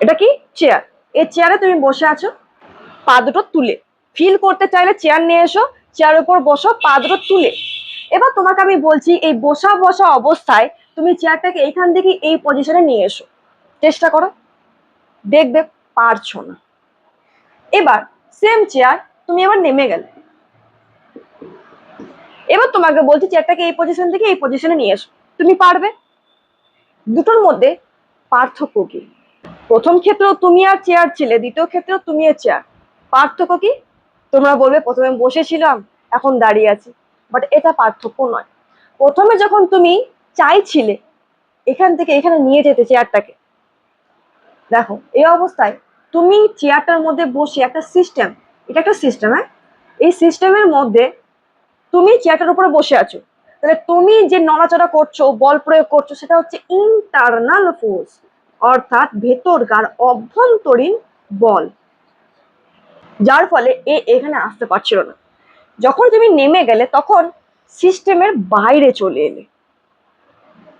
এটা কি? চেয়ার। এই চেয়ারে তুমি বসে আছো, পা দুটো তুলে। ফিল করতে চাইলে চেয়ার নিয়ে এসো, চেয়ারের উপর বসো, পা দুটো তুলে। এবার তোমাকে আমি বলছি এই বসা বসা অবস্থায় তুমি চেয়ারটাকে এইখান থেকে এই পজিশনে নিয়ে এসো, চেষ্টা করো, দেখবে পারছো না। এবার সেম চেয়ার, তুমি এবার নেমে গেলে। এবার তোমাকে বলছি চেয়ারটাকে এই পজিশন থেকে এই পজিশনে নিয়ে এসো, তুমি পারবে? দুটোর মধ্যে পার্থক্য কি? প্রথম ক্ষেত্রেও তুমি আর চেয়ার ছিলে, দ্বিতীয় ক্ষেত্রেও তুমি আর চেয়ার। পার্থক্য কি? তোমরা বলবে প্রথমে বসেছিলাম, এখন দাঁড়িয়ে আছি, বাট এটা পার্থক্য নয়। প্রথমে যখন তুমি চাইছিলে এখান থেকে এখানে নিয়ে যেতে চেয়ারটাকে, দেখো এই অবস্থায় তুমি চেয়ারটার মধ্যে বসে একটা সিস্টেম, এটা একটা সিস্টেম, হ্যাঁ, এই সিস্টেমের মধ্যে তুমি চেয়ারটার উপরে বসে আছো, তাহলে তুমি যে নড়াচড়া করছো, বল প্রয়োগ করছো, সেটা হচ্ছে ইন্টারনাল ফোর্স, অর্থাৎ ভেতরকার অভ্যন্তরীণ বল, যার ফলে এখানে আসতে পারছিল না। যখন তুমি নেমে গেলে তখন সিস্টেমের বাইরে চলে এলে,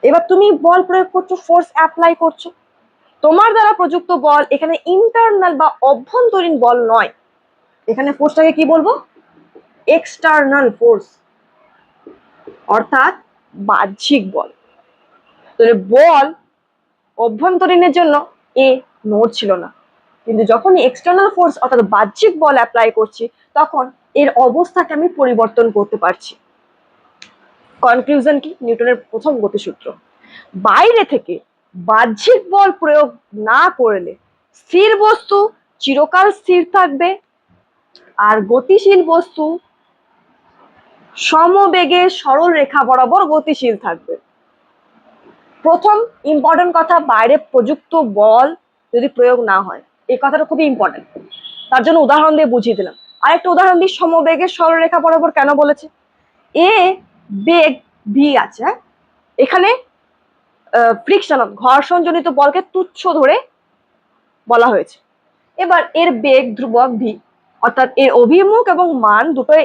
এবার তুমি বল প্রয়োগ করছো, ফোর্স অ্যাপ্লাই করছো, তোমার দ্বারা প্রযুক্ত বল এখানে ইন্টারনাল বা অভ্যন্তরীণ বল নয়, এখানে ফোর্সটাকে কি বলবো? এক্সটার্নাল ফোর্স, অর্থাৎ বাহ্যিক বল। তাহলে বল অভ্যন্তরীণের জন্য নড়ছিল না, কিন্তু যখন এক্সটার্নাল ফোর্স অর্থাৎ বাহ্যিক বল অ্যাপ্লাই করছি, তখন এর অবস্থাকে আমি পরিবর্তন করতে পারছি। কনক্লুশন কি? নিউটনের প্রথম গতিসূত্র, বাইরে থেকে বাহ্যিক বল প্রয়োগ না করলে স্থির বস্তু চিরকাল স্থির থাকবে, আর গতিশীল বস্তু সমবেগে সরল রেখা বরাবর গতিশীল থাকবে। প্রথম ইম্পর্টেন্ট কথা, বাইরে প্রযুক্ত বল যদি প্রয়োগ না হয়, এই কথাটা খুবই ইম্পর্টেন্ট, তার জন্য উদাহরণ দিয়ে বুঝিয়ে দিলাম। আরেকটা উদাহরণ দিই, সমবেগে সরলরেখা বরাবর কেন বলেছে? এ বেগ ভি আছে, এখানে ফ্রিকশন ঘর্ষণজনিত বলকে তুচ্ছ ধরে বলা হয়েছে। এবার এর বেগ ধ্রুবক ভি, অর্থাৎ এর অভিমুখ এবং মান দুটোই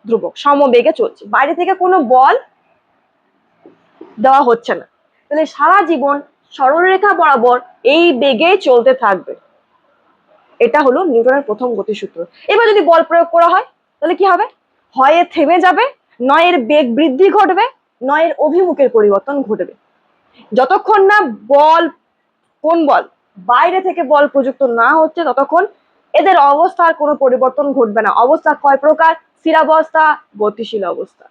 ধ্রুবক, সমবেগে চলছে, বাইরে থেকে কোনো বল দেওয়া হচ্ছে না, তাহলে সারা জীবন সরলরেখা বরাবর এই বেগে চলতে থাকবে। এটা হলো নিউটনের প্রথম গতিসূত্র। এবার যদি বল প্রয়োগ করা হয় তাহলে কি হবে? হয় থেমে যাবে, নয় এর বেগ বৃদ্ধি ঘটবে, নয় এর অভিমুখের পরিবর্তন ঘটবে। যতক্ষণ না বল, কোন বল, বাইরে থেকে বল প্রযুক্ত না হচ্ছে, ততক্ষণ এদের অবস্থার কোনো পরিবর্তন ঘটবে না। অবস্থা কয় প্রকার? স্থিরাবস্থা, গতিশীল অবস্থা।